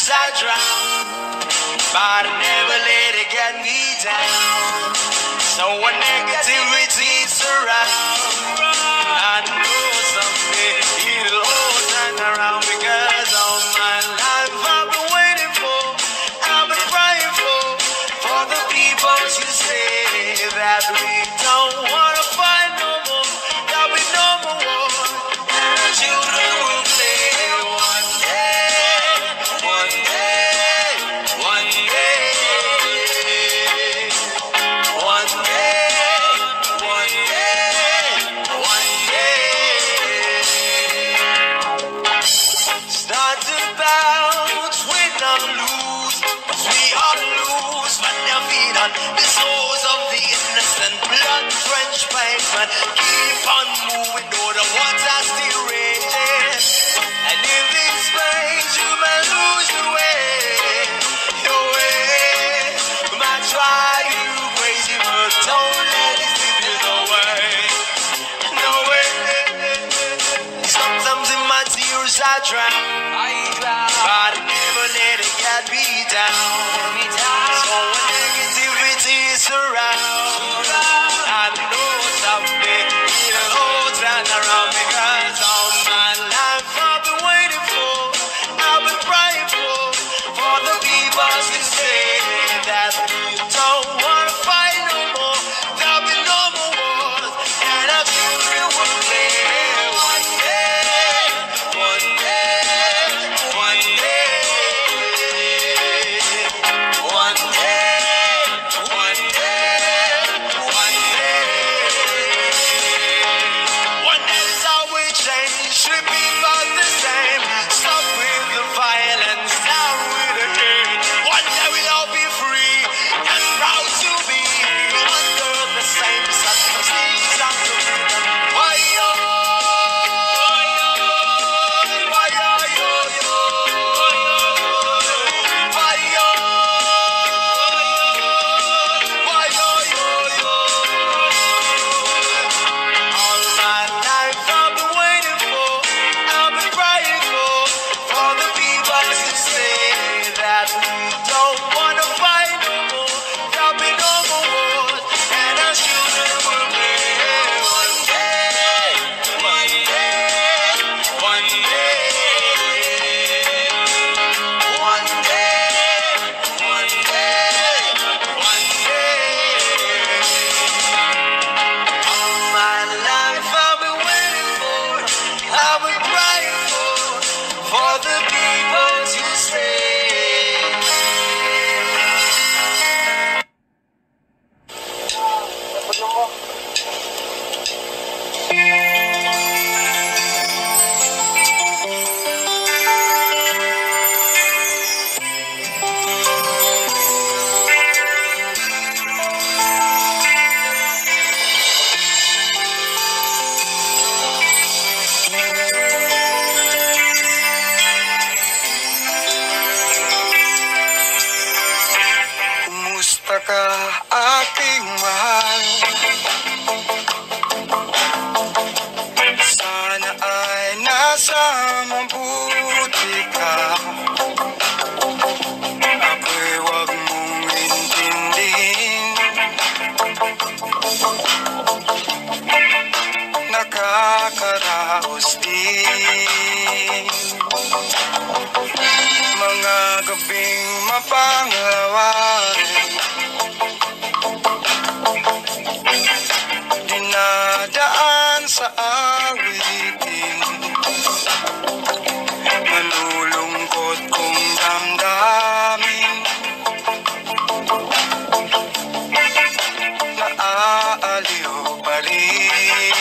tears I drown, but I never let it get me down. So when negativity surrounds, I know someday it'll all turn around, because all my life I've been waiting for, I've been praying for the people to say that we don't want to fight no more, there'll be no more war, and our children will play one day, one day, one day, one day, one day, one day. Start to bounce, win or lose, we all lose when they're feet on the souls of the innocent, blood-drenched pavement. Keep on moving, though the water's still raging, and in this place you may lose your way, your way. Might try you crazy, but don't let it slip you away, no way. Sometimes in my tears I drown, but I never let it get me down. So when negativity surrounds, I know someday it'll all turn around, because all my life I've been waiting for, I've been praying for the people to say that we don't want to fight no more, there'll be no more wars, and our children will play one day, one day, one day, one day, one day, one day. One day is how we change, should be about the same. Stop with the violence, down with the hate. One day we'll all be free and proud to be under the same sun. Sneeze out the freedom. Why yo? Why yo yo yo? Why yo? Why yo yo yo? All my life I've been waiting for, I've been praying for the people to say that we don't want to fight no more, there'll be no more wars, and our children will play one day, one day, one day, one day, one day, one day. All my life I've been waiting for, I've been crying for the people to say. Kumusta ka, aking mahal? Sana ay nasa mabuti ka. Ako'y wag mong intindihin, nakakaraos din mga gabing mapanglawan, dinadaan sa awitin, malulungkot kong damdamin, naaaliw pa rin.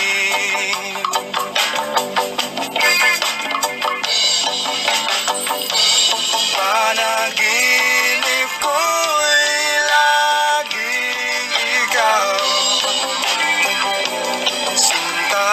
Panaginip ko'y laging ikaw, sinta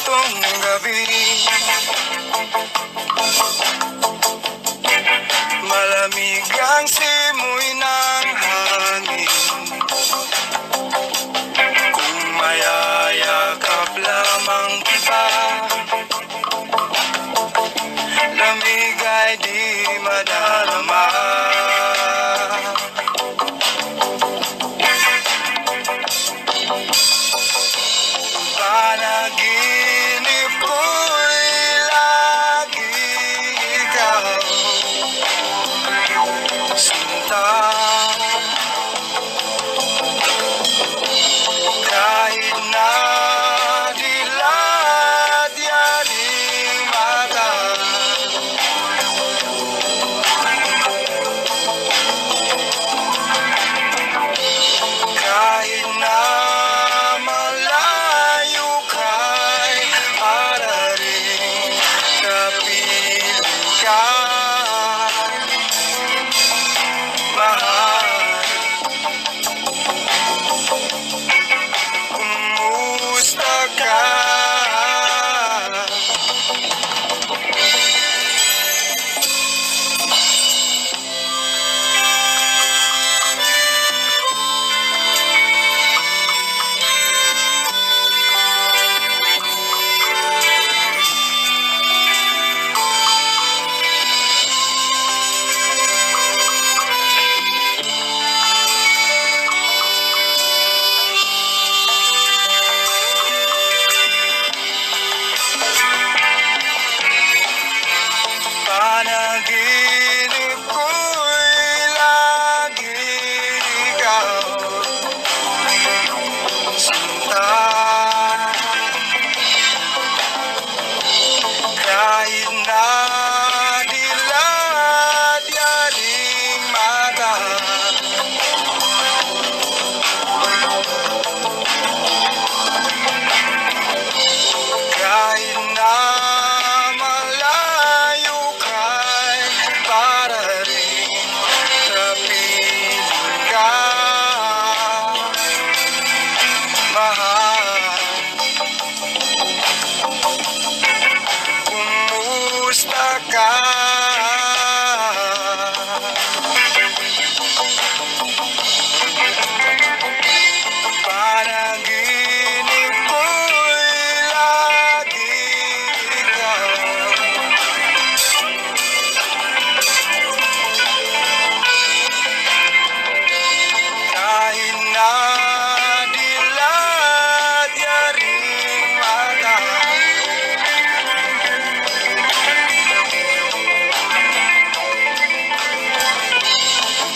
itong gabi. Malamig ang simoy ng hangin, kung mayayakap lamang kita, lamig ay di madarama. Panaginip ko'y lagi ikaw, sinta. Kahit na dilat yaring mata, kahit na malayo ka'y araring kapiling ka, mahal. Kumusta ka? Panaginip ko'y lagi ikaw, sinta. Kahit na dilat yaring mata, kahit na malayo ka'y para rin kapiling ka, mahal. Kumusta ka? Panaginip ko'y lagi ikaw, kahit na dilat yaring mata,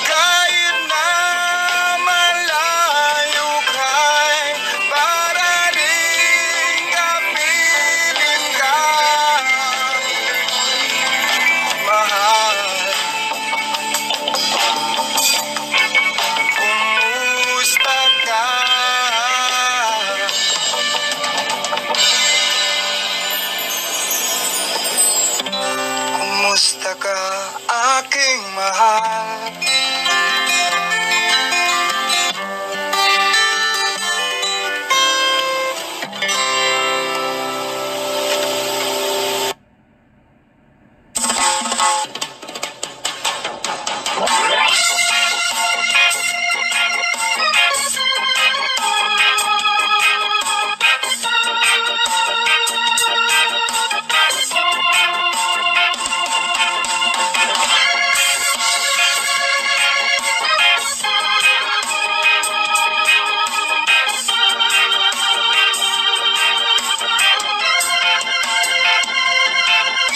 kahit na malayo ka'y para rin kapiling ka, mahal. Kumusta ka? Kumusta ka, aking mahal?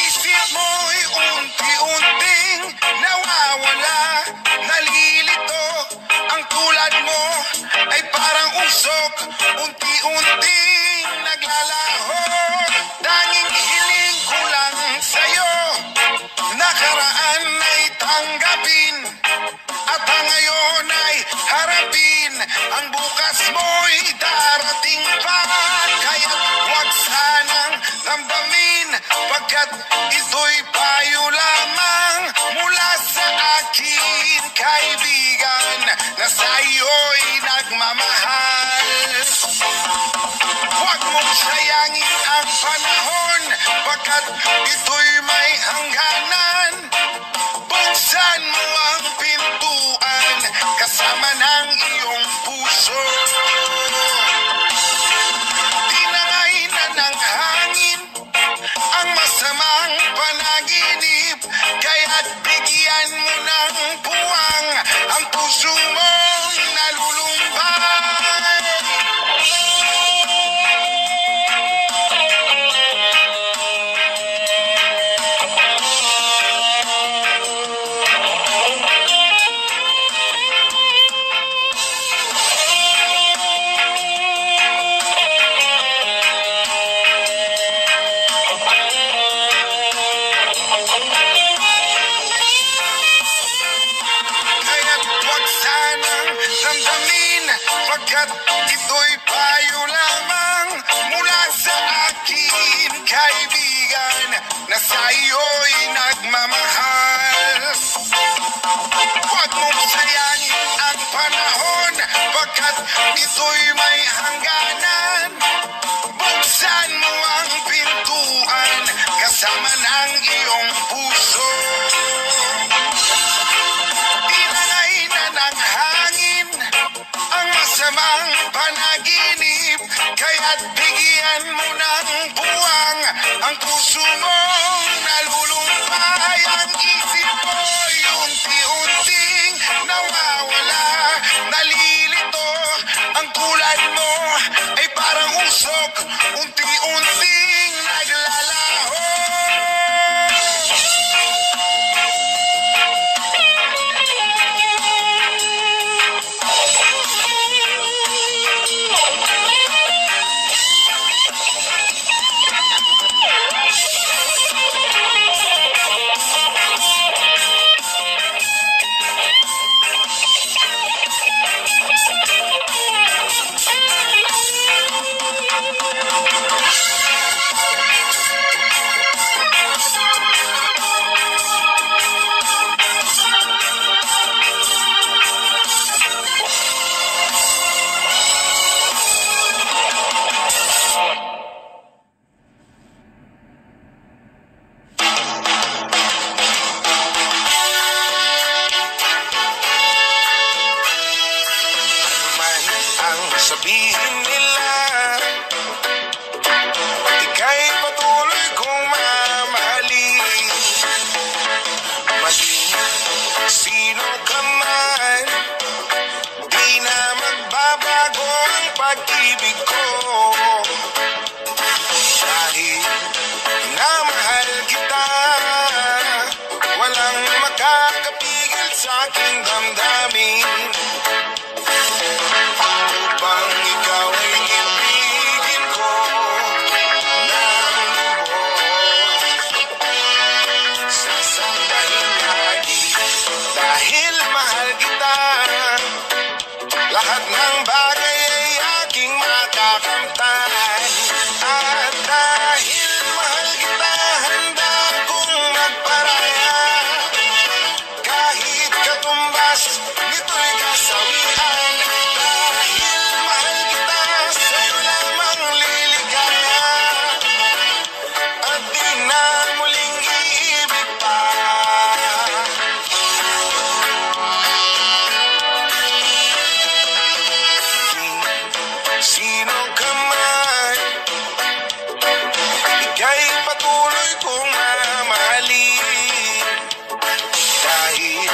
Isip mo'y unti-unting nawawala, nalilito. Ang tulad mo ay parang usok, unti-unting naglalaho. Tanging hiling ko lang sa'yo, nakaraan ay tanggapin, at ang ngayon ay harapin. Ang bukas mo'y darating pa, kaya't huwag sanang damdamin, pagkat ito'y payo lamang mula sa akin, kaibigan, na sa'yo'y nagmamahal. Huwag mong sayangin ang ang panahon, pagkat ito'y may hangganan. Buksan mo ang pintuan, kasama ng iyong puso. Tinangay na ng hangin ang masamang panaginip, kaya't bigyan mo ng puwang ang puso mong nalulumbay. Kaya't huwag sanang damdamin, pagkat ito'y payo lamang mula sa akin, kaibigan, na sa iyo'y nagmamahal. Huwag mong sayangin ang panahon, pagkat ito'y may hangganan. Buksan mo ang pintuan, kasama ng iyong puso. Tinangay na ng hangin ang masamang panaginip, kaya't bigyan mo ng buwang ang puso mong nalulumbay. Ang isip mo'y unti-unting nawawala, nalilito. Ang tulad mo ay parang usok, unti-unting naglalaho. Man ang sabihin nila, ika'y patuloy kong mamahalin. Maging sino ka man, di na magbabago ang pag-ibig ko. Dahil minamahal kita, walang makakapigil sa aking damdamin. Upang ikaw ay ibigin ko ng lubos, sasambahin lagi dahil mahal kita. Lahat ng bagay ay aking makakamtan, at dahil mahal kita, handa kong magparaya. Kahit katumbas nito'y kasawian, dahil mahal kita, sa'yo lamang liligaya, at di na muling iibig pa. Sino ka man, ika'y patuloy kong mamahalin. Dahil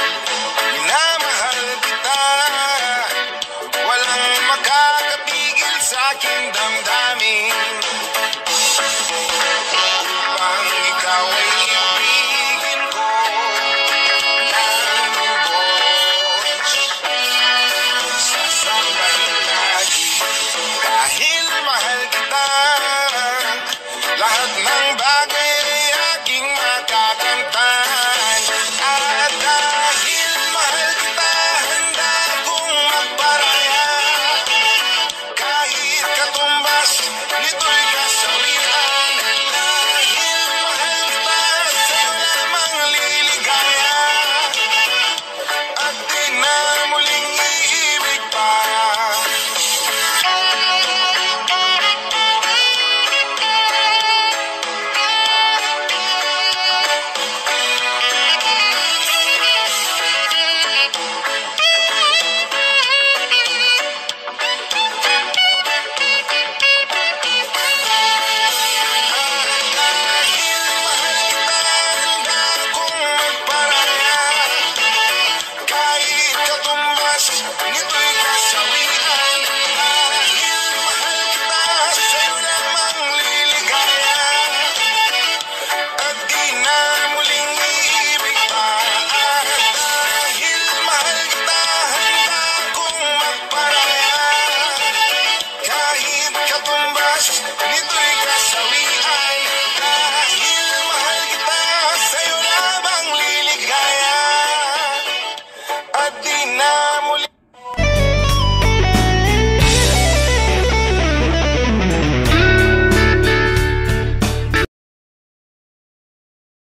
minamahal kita, walang makakapigil sa aking damdamin. Upang ikaw ay ibigin ko ng lubos, sasambahin lagi dahil mahal kita. Lahat ng bagay